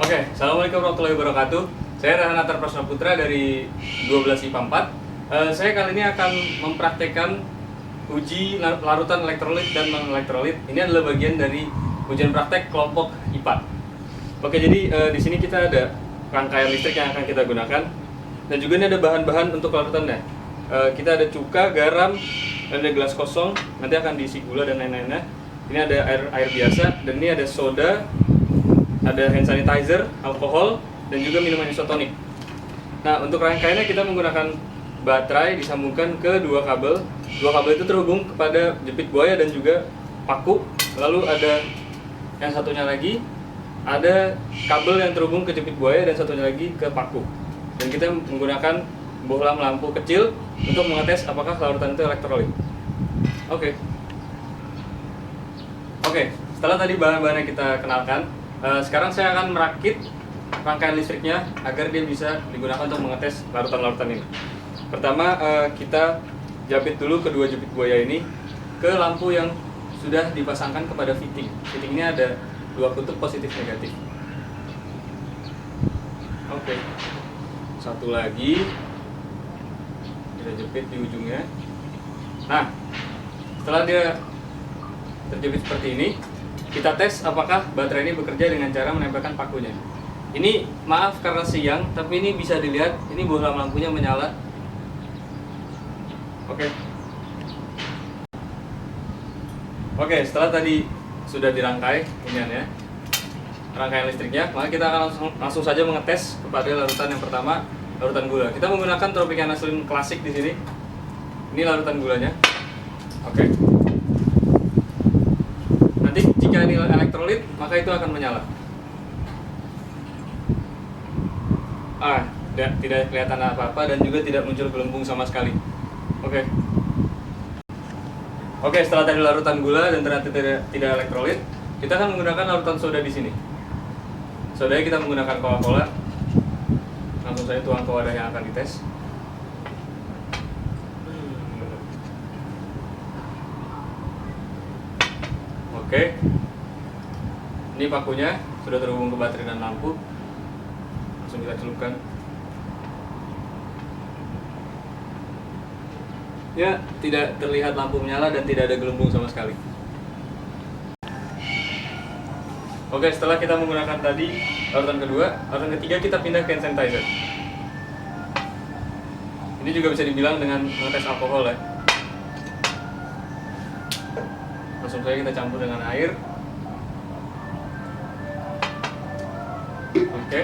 Oke, Assalamualaikum warahmatullahi wabarakatuh. Saya Rahanatar Prasna Putra dari 12 IPA 4. Saya kali ini akan mempraktekkan uji larutan elektrolit dan non-elektrolit. Ini adalah bagian dari ujian praktek kelompok IPA. Oke, jadi di sini kita ada rangkaian listrik yang akan kita gunakan. Dan juga ini ada bahan-bahan untuk larutannya. Kita ada cuka, garam, dan ada gelas kosong. Nanti akan diisi gula dan lain-lainnya. Ini ada air biasa, dan ini ada soda, ada hand sanitizer, alkohol, dan juga minuman isotonik. Nah, untuk rangkaiannya kita menggunakan baterai disambungkan ke dua kabel. Dua kabel itu terhubung kepada jepit buaya dan juga paku. Lalu ada yang satunya lagi, ada kabel yang terhubung ke jepit buaya dan satunya lagi ke paku. Dan kita menggunakan bohlam lampu kecil untuk mengetes apakah larutan itu elektrolit. Oke, setelah tadi bahan-bahan yang kita kenalkan, sekarang saya akan merakit rangkaian listriknya agar dia bisa digunakan untuk mengetes larutan-larutan ini. Pertama, kita jepit dulu kedua jepit buaya ini ke lampu yang sudah dipasangkan kepada fitting. Fitting ini ada dua kutub positif negatif. Oke, satu lagi kita jepit di ujungnya. Nah, setelah dia terjepit seperti ini, kita tes apakah baterai ini bekerja dengan cara menempelkan pakunya. Ini maaf karena siang, tapi ini bisa dilihat, ini bohlam lampunya menyala. Oke, setelah tadi sudah dirangkai iniannya, rangkaian listriknya, maka kita akan langsung saja mengetes kepada larutan yang pertama, larutan gula. Kita menggunakan Tropicana Slim klasik di sini. Ini larutan gulanya. Oke. Nanti jika ini elektrolit, maka itu akan menyala. Tidak kelihatan apa-apa dan juga tidak muncul gelembung sama sekali. Oke, setelah tadi larutan gula dan ternyata tidak elektrolit, kita akan menggunakan larutan soda di sini. Sodanya kita menggunakan Coca-Cola. Langsung saja tuang ke wadah yang akan dites. Oke, ini pakunya sudah terhubung ke baterai dan lampu. Langsung kita celupkan. Ya, tidak terlihat lampu menyala dan tidak ada gelembung sama sekali. Oke, setelah kita menggunakan tadi larutan kedua, larutan ketiga kita pindah ke hand sanitizer. Ini juga bisa dibilang dengan mengetes alkohol ya. Langsung saja kita campur dengan air. Oke.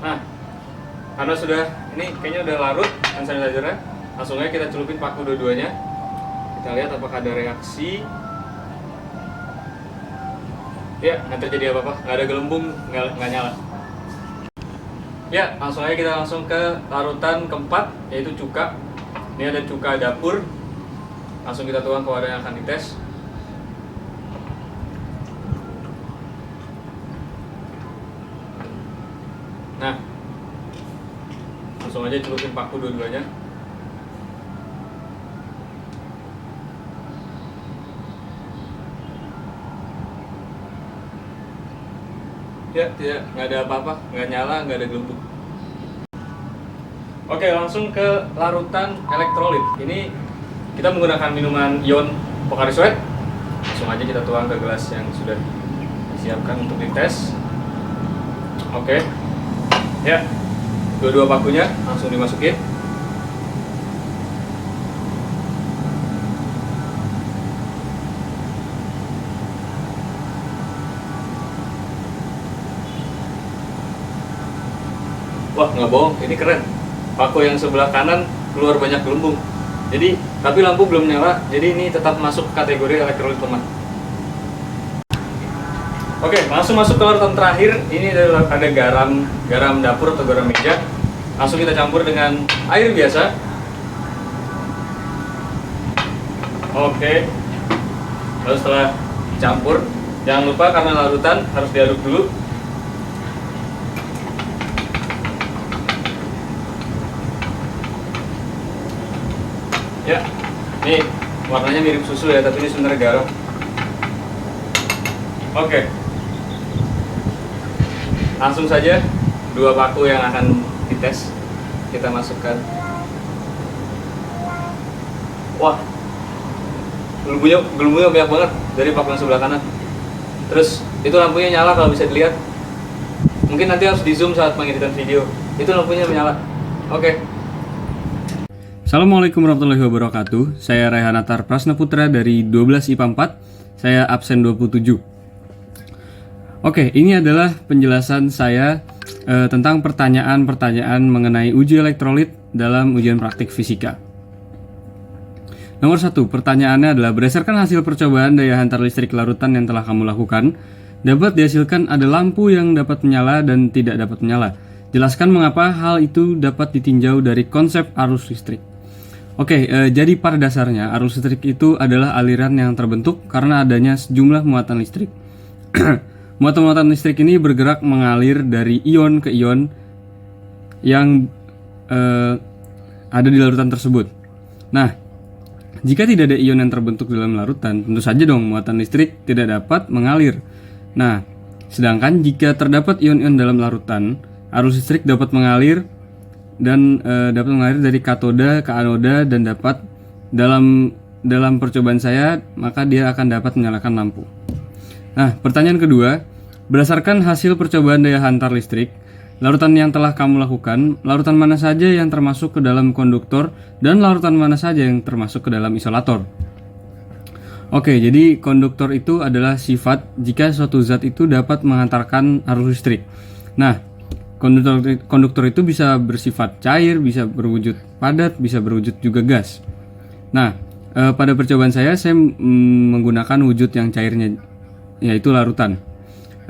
Nah, karena sudah, ini kayaknya udah larut hand sanitizer-nya, langsung aja kita celupin paku dua-duanya. Kita lihat apakah ada reaksi. Ya, nggak terjadi apa-apa, nggak ada gelembung, nggak nyala. Ya, langsung aja kita langsung ke larutan keempat, yaitu cuka. Ini ada cuka dapur. Langsung kita tuang ke wadah yang akan dites. Nah, langsung aja celupin paku dua-duanya. Ya, nggak ada apa-apa, nggak nyala, nggak ada gelembung. Oke, langsung ke larutan elektrolit. Ini kita menggunakan minuman ion Pocari Sweat. Langsung aja kita tuang ke gelas yang sudah disiapkan untuk dites. Oke, ya, dua-dua pakunya langsung dimasukin. Wah, nggak bohong, ini keren. Paku yang sebelah kanan keluar banyak gelembung. Jadi, tapi lampu belum nyala, jadi ini tetap masuk kategori elektrolit lemah. Oke, langsung masuk ke larutan terakhir. Ini ada garam dapur atau garam meja. Langsung kita campur dengan air biasa. Oke. Lalu setelah campur, jangan lupa karena larutan harus diaduk dulu. Ya, ini warnanya mirip susu ya, tapi ini sebenarnya garam. Oke, langsung saja 2 paku yang akan dites kita masukkan. Wah, gelembungnya banyak banget dari paku yang sebelah kanan. Terus itu lampunya nyala kalau bisa dilihat. Mungkin nanti harus di zoom saat pengeditan video. Itu lampunya menyala. Oke. Assalamualaikum warahmatullahi wabarakatuh. Saya Rehanatar Prasnaputra dari 12 IPA 4. Saya absen 27. Oke, ini adalah penjelasan saya tentang pertanyaan-pertanyaan mengenai uji elektrolit dalam ujian praktik fisika. Nomor 1, pertanyaannya adalah berdasarkan hasil percobaan daya hantar listrik larutan yang telah kamu lakukan, dapat dihasilkan ada lampu yang dapat menyala dan tidak dapat menyala. Jelaskan mengapa hal itu dapat ditinjau dari konsep arus listrik. Oke, jadi pada dasarnya arus listrik itu adalah aliran yang terbentuk karena adanya sejumlah muatan listrik. Muatan-muatan listrik ini bergerak mengalir dari ion ke ion yang ada di larutan tersebut. Nah, jika tidak ada ion yang terbentuk dalam larutan, tentu saja dong muatan listrik tidak dapat mengalir. Nah, sedangkan jika terdapat ion-ion dalam larutan, arus listrik dapat mengalir dan dapat mengalir dari katoda ke anoda dan dapat dalam percobaan saya maka dia akan dapat menyalakan lampu. Nah, pertanyaan kedua, berdasarkan hasil percobaan daya hantar listrik, larutan yang telah kamu lakukan, larutan mana saja yang termasuk ke dalam konduktor dan larutan mana saja yang termasuk ke dalam isolator? Oke, jadi konduktor itu adalah sifat jika suatu zat itu dapat menghantarkan arus listrik. Nah, konduktor itu bisa bersifat cair, bisa berwujud padat, bisa berwujud juga gas. Nah, pada percobaan saya menggunakan wujud yang cairnya, yaitu larutan.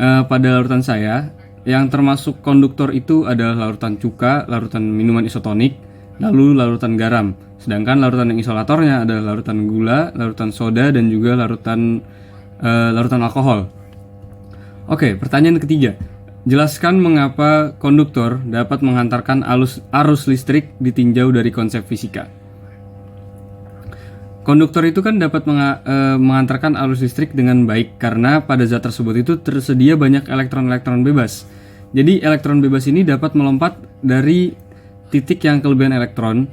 Pada larutan saya, yang termasuk konduktor itu adalah larutan cuka, larutan minuman isotonik, lalu larutan garam. Sedangkan larutan yang isolatornya adalah larutan gula, larutan soda, dan juga larutan alkohol. Oke, pertanyaan ketiga. Jelaskan mengapa konduktor dapat menghantarkan arus listrik ditinjau dari konsep fisika. Konduktor itu kan dapat mengantarkan arus listrik dengan baik karena pada zat tersebut itu tersedia banyak elektron-elektron bebas. Jadi elektron bebas ini dapat melompat dari titik yang kelebihan elektron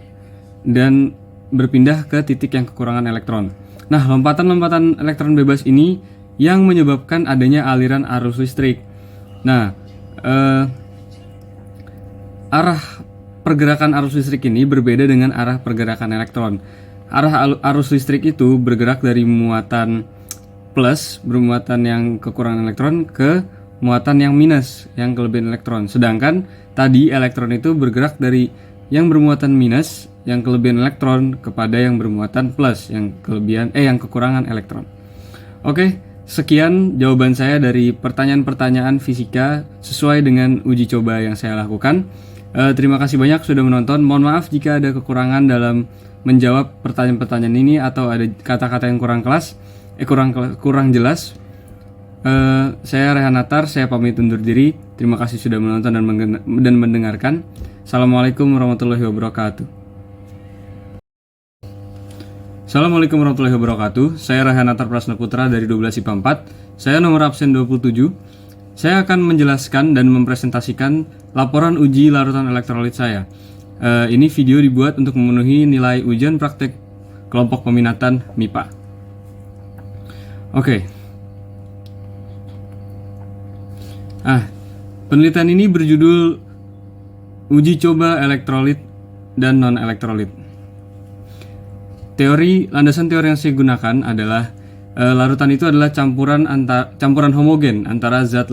dan berpindah ke titik yang kekurangan elektron. Nah, lompatan-lompatan elektron bebas ini yang menyebabkan adanya aliran arus listrik. Nah, arah pergerakan arus listrik ini berbeda dengan arah pergerakan elektron. Arah arus listrik itu bergerak dari muatan plus, bermuatan yang kekurangan elektron, ke muatan yang minus, yang kelebihan elektron. Sedangkan tadi elektron itu bergerak dari yang bermuatan minus, yang kelebihan elektron, kepada yang bermuatan plus, yang kekurangan elektron. Oke, sekian jawaban saya dari pertanyaan-pertanyaan fisika sesuai dengan uji coba yang saya lakukan. Terima kasih banyak sudah menonton. Mohon maaf jika ada kekurangan dalam menjawab pertanyaan-pertanyaan ini atau ada kata-kata yang kurang jelas. Saya Rehanatar, saya pamit undur diri. Terima kasih sudah menonton dan mendengarkan. Assalamualaikum warahmatullahi wabarakatuh. Assalamualaikum warahmatullahi wabarakatuh. Saya Rehanatar Prasnaputra dari 12 IPA 4. Saya nomor absen 27. Saya akan menjelaskan dan mempresentasikan laporan uji larutan elektrolit saya. Ini video dibuat untuk memenuhi nilai ujian praktek kelompok peminatan MIPA. Oke. Penelitian ini berjudul Uji Coba Elektrolit dan Non-Elektrolit. Landasan teori yang saya gunakan adalah larutan itu adalah campuran homogen antara zat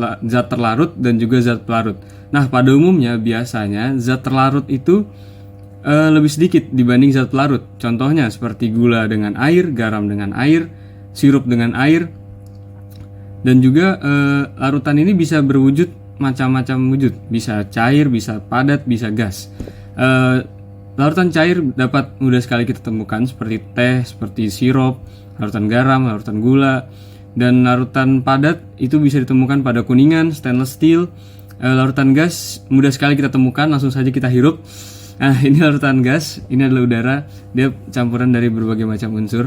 terlarut dan juga zat pelarut. Nah, pada umumnya biasanya zat terlarut itu lebih sedikit dibanding zat pelarut. Contohnya seperti gula dengan air, garam dengan air, sirup dengan air. Dan juga larutan ini bisa berwujud macam-macam wujud, bisa cair, bisa padat, bisa gas. Larutan cair dapat mudah sekali kita temukan seperti teh, seperti sirup, larutan garam, larutan gula. Dan larutan padat itu bisa ditemukan pada kuningan, stainless steel. Larutan gas mudah sekali kita temukan, langsung saja kita hirup. Nah, ini larutan gas, ini adalah udara, dia campuran dari berbagai macam unsur.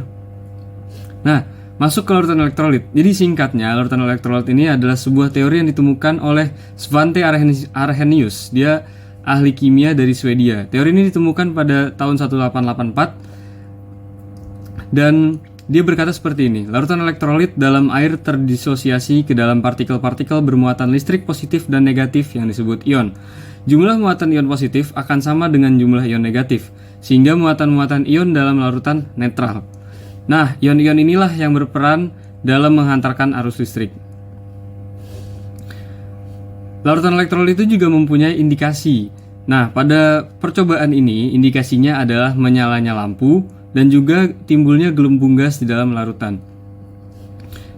Nah, masuk ke larutan elektrolit. Jadi singkatnya, larutan elektrolit ini adalah sebuah teori yang ditemukan oleh Svante Arrhenius. Dia ahli kimia dari Swedia. Teori ini ditemukan pada tahun 1884 dan dia berkata seperti ini: larutan elektrolit dalam air terdisosiasi ke dalam partikel-partikel bermuatan listrik positif dan negatif yang disebut ion. Jumlah muatan ion positif akan sama dengan jumlah ion negatif, sehingga muatan-muatan ion dalam larutan netral. Nah, ion-ion inilah yang berperan dalam menghantarkan arus listrik. Larutan elektrolit itu juga mempunyai indikasi. Nah, pada percobaan ini, indikasinya adalah menyalanya lampu dan juga timbulnya gelembung gas di dalam larutan.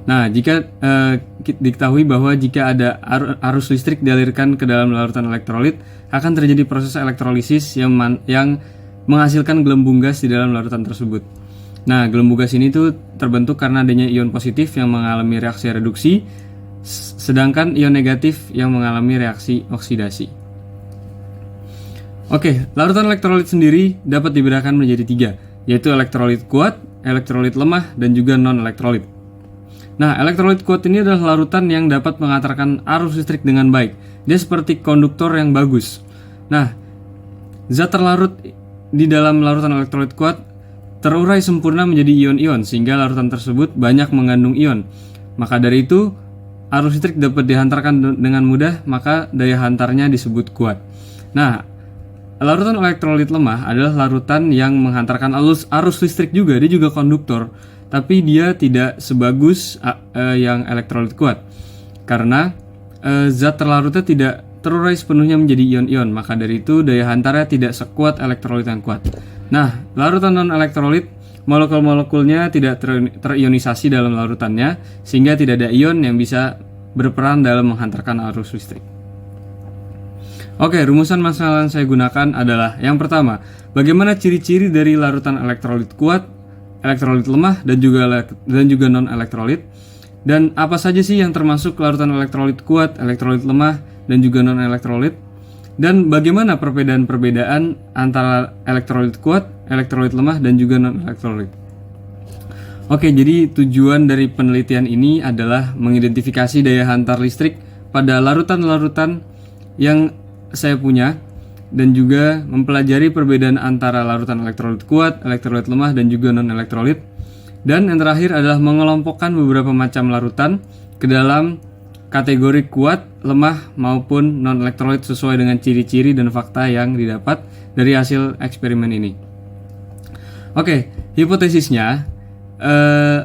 Nah, jika diketahui bahwa jika ada arus listrik dialirkan ke dalam larutan elektrolit, akan terjadi proses elektrolisis yang menghasilkan gelembung gas di dalam larutan tersebut. Nah, gelembung gas ini tuh terbentuk karena adanya ion positif yang mengalami reaksi reduksi, sedangkan ion negatif yang mengalami reaksi oksidasi. Oke, larutan elektrolit sendiri dapat dibedakan menjadi 3, yaitu elektrolit kuat, elektrolit lemah, dan juga non-elektrolit. Nah, elektrolit kuat ini adalah larutan yang dapat mengantarkan arus listrik dengan baik. Dia seperti konduktor yang bagus. Nah, zat terlarut di dalam larutan elektrolit kuat terurai sempurna menjadi ion-ion, sehingga larutan tersebut banyak mengandung ion. Maka dari itu, arus listrik dapat dihantarkan dengan mudah, maka daya hantarnya disebut kuat. Nah, larutan elektrolit lemah adalah larutan yang menghantarkan arus listrik juga, dia juga konduktor, tapi dia tidak sebagus yang elektrolit kuat karena zat terlarutnya tidak terurai sepenuhnya menjadi ion-ion, maka dari itu daya hantarnya tidak sekuat elektrolit yang kuat. Nah, larutan non-elektrolit, molekul-molekulnya tidak terionisasi dalam larutannya, sehingga tidak ada ion yang bisa berperan dalam menghantarkan arus listrik. Oke, rumusan masalah yang saya gunakan adalah yang pertama, bagaimana ciri-ciri dari larutan elektrolit kuat, elektrolit lemah, dan juga non-elektrolit, dan apa saja sih yang termasuk larutan elektrolit kuat, elektrolit lemah, dan juga non-elektrolit, dan bagaimana perbedaan-perbedaan antara elektrolit kuat, elektrolit lemah, dan juga non-elektrolit. Oke, jadi tujuan dari penelitian ini adalah mengidentifikasi daya hantar listrik pada larutan-larutan yang saya punya, dan juga mempelajari perbedaan antara larutan elektrolit kuat, elektrolit lemah, dan juga non-elektrolit. Dan yang terakhir adalah mengelompokkan beberapa macam larutan ke dalam kategori kuat, lemah, maupun non-elektrolit sesuai dengan ciri-ciri dan fakta yang didapat dari hasil eksperimen ini. Oke, hipotesisnya,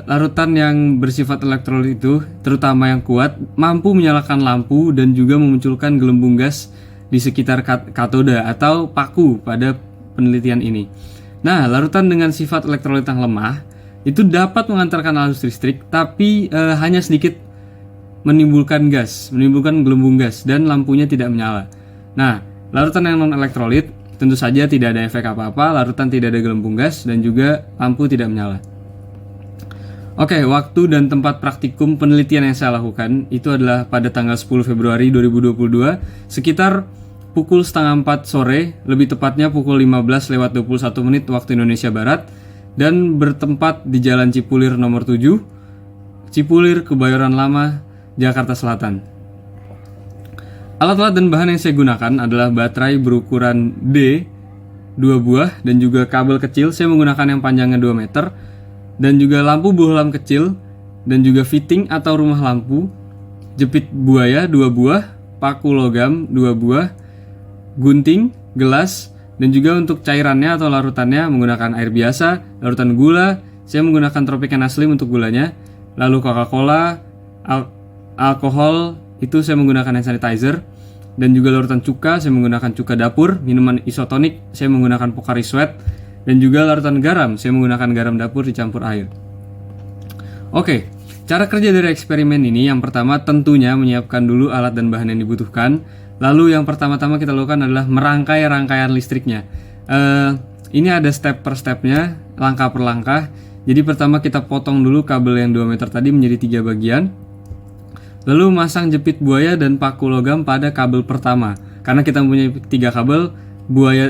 larutan yang bersifat elektrolit itu, terutama yang kuat, mampu menyalakan lampu dan juga memunculkan gelembung gas di sekitar katoda atau paku pada penelitian ini. Nah, larutan dengan sifat elektrolit yang lemah itu dapat mengantarkan arus listrik, tapi hanya sedikit menimbulkan gelembung gas, dan lampunya tidak menyala. Nah, larutan yang non-elektrolit tentu saja tidak ada efek apa-apa, larutan tidak ada gelembung gas, dan juga lampu tidak menyala. Oke, waktu dan tempat praktikum penelitian yang saya lakukan itu adalah pada tanggal 10 Februari 2022 sekitar pukul 3:30 sore, lebih tepatnya pukul 15:21 waktu Indonesia Barat, dan bertempat di Jalan Cipulir nomor 7, Cipulir, Kebayoran Lama, Jakarta Selatan. Alat-alat dan bahan yang saya gunakan adalah baterai berukuran D 2 buah dan juga kabel kecil. Saya menggunakan yang panjangnya 2 meter, dan juga lampu bohlam kecil, dan juga fitting atau rumah lampu, jepit buaya 2 buah, paku logam 2 buah, gunting, gelas, dan juga untuk cairannya atau larutannya menggunakan air biasa. Larutan gula, saya menggunakan Tropicana Slim untuk gulanya. Lalu Coca-Cola, alkohol, itu saya menggunakan hand sanitizer. Dan juga larutan cuka, saya menggunakan cuka dapur. Minuman isotonik, saya menggunakan Pocari Sweat. Dan juga larutan garam, saya menggunakan garam dapur dicampur air. Oke, cara kerja dari eksperimen ini, yang pertama tentunya menyiapkan dulu alat dan bahan yang dibutuhkan. Lalu yang pertama-tama kita lakukan adalah merangkai rangkaian listriknya. Ini ada step per stepnya, langkah per langkah. Jadi pertama kita potong dulu kabel yang 2 meter tadi menjadi 3 bagian. Lalu masang jepit buaya dan paku logam pada kabel pertama. Karena kita mempunyai 3 kabel,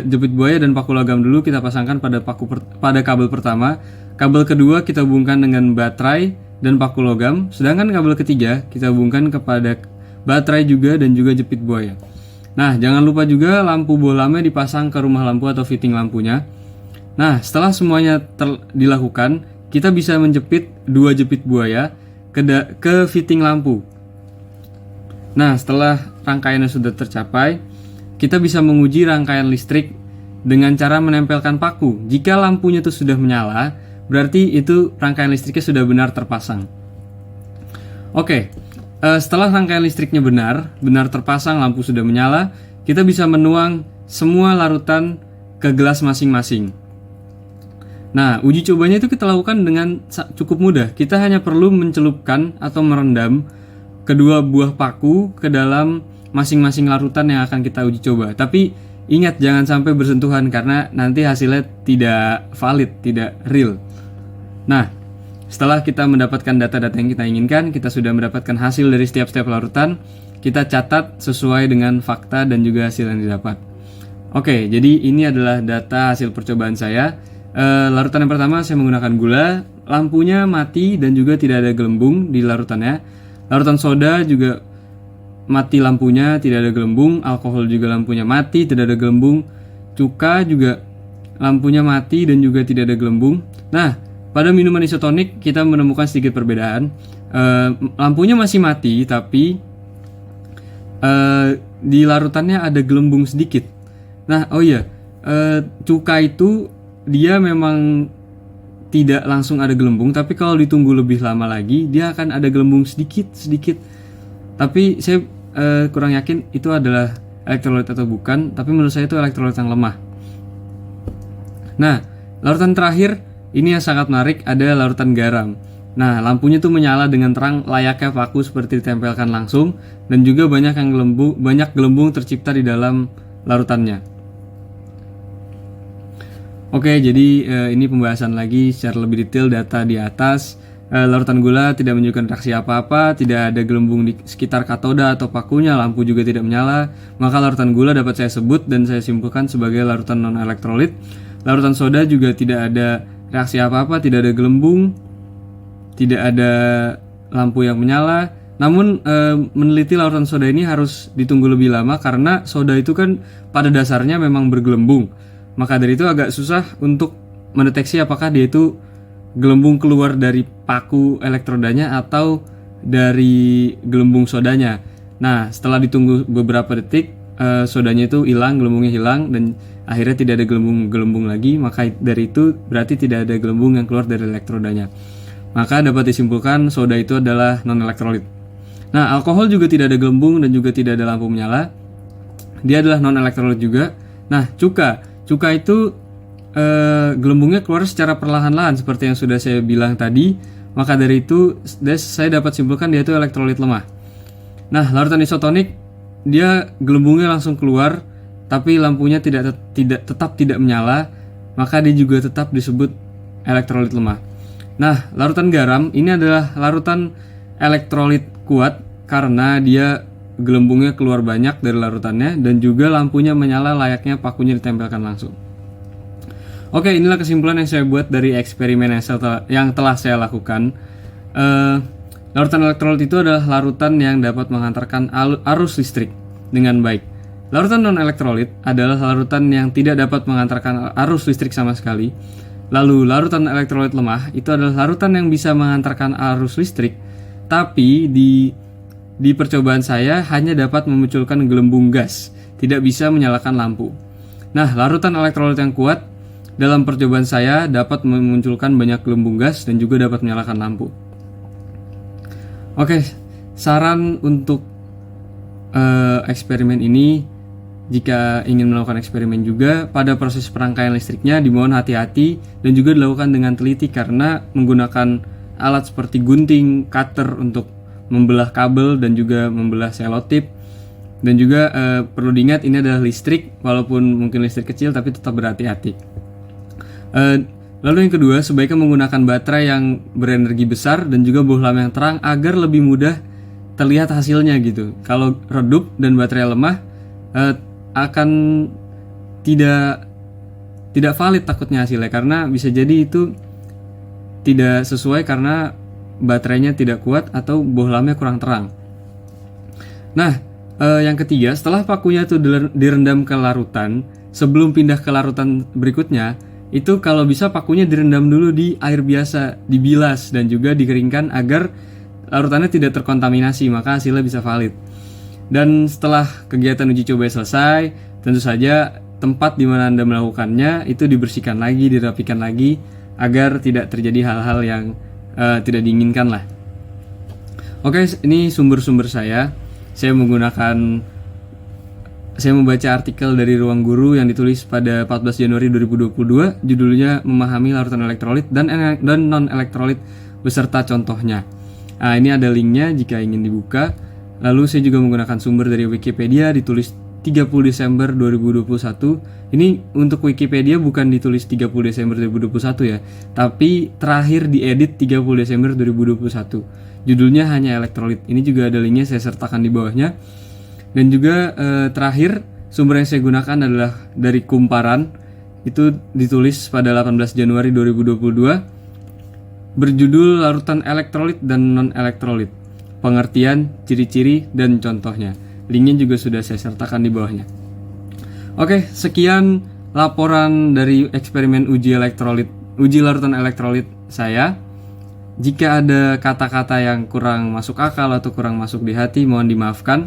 jepit buaya dan paku logam dulu kita pasangkan pada kabel pertama. Kabel kedua kita hubungkan dengan baterai dan paku logam, sedangkan kabel ketiga kita hubungkan kepada baterai juga dan juga jepit buaya. Nah, jangan lupa juga lampu bohlamnya dipasang ke rumah lampu atau fitting lampunya. Nah, setelah semuanya dilakukan, kita bisa menjepit 2 jepit buaya ke fitting lampu. Nah, setelah rangkaiannya sudah tercapai, kita bisa menguji rangkaian listrik dengan cara menempelkan paku. Jika lampunya itu sudah menyala, berarti itu rangkaian listriknya sudah benar terpasang. Oke, setelah rangkaian listriknya benar terpasang, lampu sudah menyala, kita bisa menuang semua larutan ke gelas masing-masing. Nah, uji cobanya itu kita lakukan dengan cukup mudah. Kita hanya perlu mencelupkan atau merendam kedua buah paku ke dalam masing-masing larutan yang akan kita uji coba. Tapi ingat, jangan sampai bersentuhan karena nanti hasilnya tidak valid, tidak real. Nah, setelah kita mendapatkan data-data yang kita inginkan, kita sudah mendapatkan hasil dari setiap larutan, kita catat sesuai dengan fakta dan juga hasil yang didapat. Oke, jadi ini adalah data hasil percobaan saya. Larutan yang pertama saya menggunakan gula, lampunya mati dan juga tidak ada gelembung di larutannya. Larutan soda juga mati lampunya, tidak ada gelembung. Alkohol juga lampunya mati, tidak ada gelembung. Cuka juga lampunya mati dan juga tidak ada gelembung. Nah, pada minuman isotonik kita menemukan sedikit perbedaan. Lampunya masih mati, tapi di larutannya ada gelembung sedikit. Nah, cuka itu dia memang tidak langsung ada gelembung, tapi kalau ditunggu lebih lama lagi dia akan ada gelembung sedikit. Tapi saya kurang yakin itu adalah elektrolit atau bukan, tapi menurut saya itu elektrolit yang lemah. Nah, larutan terakhir ini yang sangat menarik, ada larutan garam. Nah, lampunya tuh menyala dengan terang layaknya paku seperti ditempelkan langsung, dan juga banyak gelembung tercipta di dalam larutannya. Oke, jadi ini pembahasan lagi secara lebih detail data di atas. Larutan gula tidak menunjukkan reaksi apa-apa, tidak ada gelembung di sekitar katoda atau pakunya, lampu juga tidak menyala. Maka larutan gula dapat saya sebut dan saya simpulkan sebagai larutan non-elektrolit. Larutan soda juga tidak ada reaksi apa-apa, tidak ada gelembung, tidak ada lampu yang menyala. Namun meneliti larutan soda ini harus ditunggu lebih lama karena soda itu kan pada dasarnya memang bergelembung. Maka dari itu agak susah untuk mendeteksi apakah dia itu gelembung keluar dari paku elektrodanya atau dari gelembung sodanya. Nah, setelah ditunggu beberapa detik, sodanya itu hilang, gelembungnya hilang, dan akhirnya tidak ada gelembung lagi. Maka dari itu berarti tidak ada gelembung yang keluar dari elektrodanya. Maka dapat disimpulkan soda itu adalah non-elektrolit. Nah, alkohol juga tidak ada gelembung dan juga tidak ada lampu menyala. Dia adalah non-elektrolit juga. Nah, cuka itu gelembungnya keluar secara perlahan-lahan seperti yang sudah saya bilang tadi. Maka dari itu saya dapat simpulkan dia itu elektrolit lemah. Nah, larutan isotonik dia gelembungnya langsung keluar tapi lampunya tetap tidak menyala, maka dia juga tetap disebut elektrolit lemah. Nah, larutan garam ini adalah larutan elektrolit kuat karena dia gelembungnya keluar banyak dari larutannya dan juga lampunya menyala layaknya pakunya ditempelkan langsung. Oke, inilah kesimpulan yang saya buat dari eksperimen yang telah saya lakukan. Larutan elektrolit itu adalah larutan yang dapat menghantarkan arus listrik dengan baik. Larutan non-elektrolit adalah larutan yang tidak dapat mengantarkan arus listrik sama sekali. Lalu larutan elektrolit lemah itu adalah larutan yang bisa mengantarkan arus listrik, tapi di percobaan saya hanya dapat memunculkan gelembung gas, tidak bisa menyalakan lampu. Nah, larutan elektrolit yang kuat dalam percobaan saya dapat memunculkan banyak gelembung gas dan juga dapat menyalakan lampu. Oke, saran untuk eksperimen ini, jika ingin melakukan eksperimen juga, pada proses perangkaian listriknya dimohon hati-hati dan juga dilakukan dengan teliti karena menggunakan alat seperti gunting, cutter untuk membelah kabel dan juga membelah selotip. Dan juga perlu diingat ini adalah listrik, walaupun mungkin listrik kecil tapi tetap berhati-hati. Lalu yang kedua, sebaiknya menggunakan baterai yang berenergi besar dan juga bohlam yang terang agar lebih mudah terlihat hasilnya gitu. Kalau redup dan baterai lemah akan tidak valid takutnya hasilnya, karena bisa jadi itu tidak sesuai karena baterainya tidak kuat atau bohlamnya kurang terang. Nah, yang ketiga, setelah pakunya itu direndam ke larutan, sebelum pindah ke larutan berikutnya, itu kalau bisa pakunya direndam dulu di air biasa, dibilas dan juga dikeringkan agar larutannya tidak terkontaminasi, maka hasilnya bisa valid. Dan setelah kegiatan uji coba selesai, tentu saja tempat di mana Anda melakukannya itu dibersihkan lagi, dirapikan lagi agar tidak terjadi hal-hal yang tidak diinginkan lah. Oke, ini sumber-sumber saya. Saya membaca artikel dari Ruang Guru yang ditulis pada 14 Januari 2022, judulnya Memahami Larutan Elektrolit dan Non-Elektrolit beserta contohnya. Nah, ini ada linknya jika ingin dibuka. Lalu saya juga menggunakan sumber dari Wikipedia, ditulis 30 Desember 2021. Ini untuk Wikipedia bukan ditulis 30 Desember 2021 ya, tapi terakhir diedit 30 Desember 2021. Judulnya hanya elektrolit. Ini juga ada linknya, saya sertakan di bawahnya. Dan juga terakhir sumber yang saya gunakan adalah dari Kumparan. Itu ditulis pada 18 Januari 2022, berjudul Larutan Elektrolit dan Non-Elektrolit, pengertian, ciri-ciri, dan contohnya. Linknya juga sudah saya sertakan di bawahnya. Oke, sekian laporan dari eksperimen uji larutan elektrolit saya. Jika ada kata-kata yang kurang masuk akal atau kurang masuk di hati, mohon dimaafkan.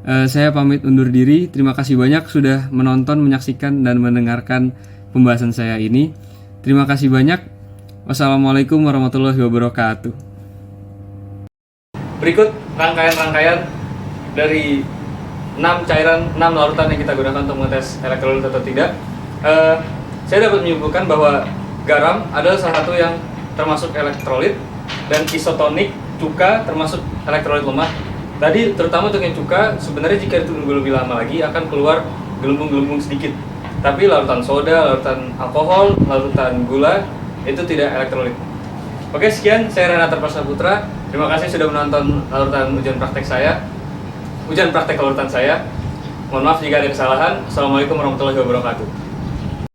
Saya pamit undur diri. Terima kasih banyak sudah menonton, menyaksikan, dan mendengarkan pembahasan saya ini. Terima kasih banyak. Wassalamualaikum warahmatullahi wabarakatuh. Berikut rangkaian-rangkaian dari 6 larutan yang kita gunakan untuk mengetes elektrolit atau tidak. Saya dapat menyimpulkan bahwa garam adalah salah satu yang termasuk elektrolit, dan isotonik, cuka, termasuk elektrolit lemah. Tadi terutama untuk yang cuka, sebenarnya jika ditunggu lebih lama lagi akan keluar gelembung-gelembung sedikit. Tapi larutan soda, larutan alkohol, larutan gula itu tidak elektrolit. Oke, sekian, saya Renata Prasaputra. Terima kasih sudah menonton ujian praktek larutan saya. Mohon maaf jika ada kesalahan. Assalamualaikum warahmatullahi wabarakatuh.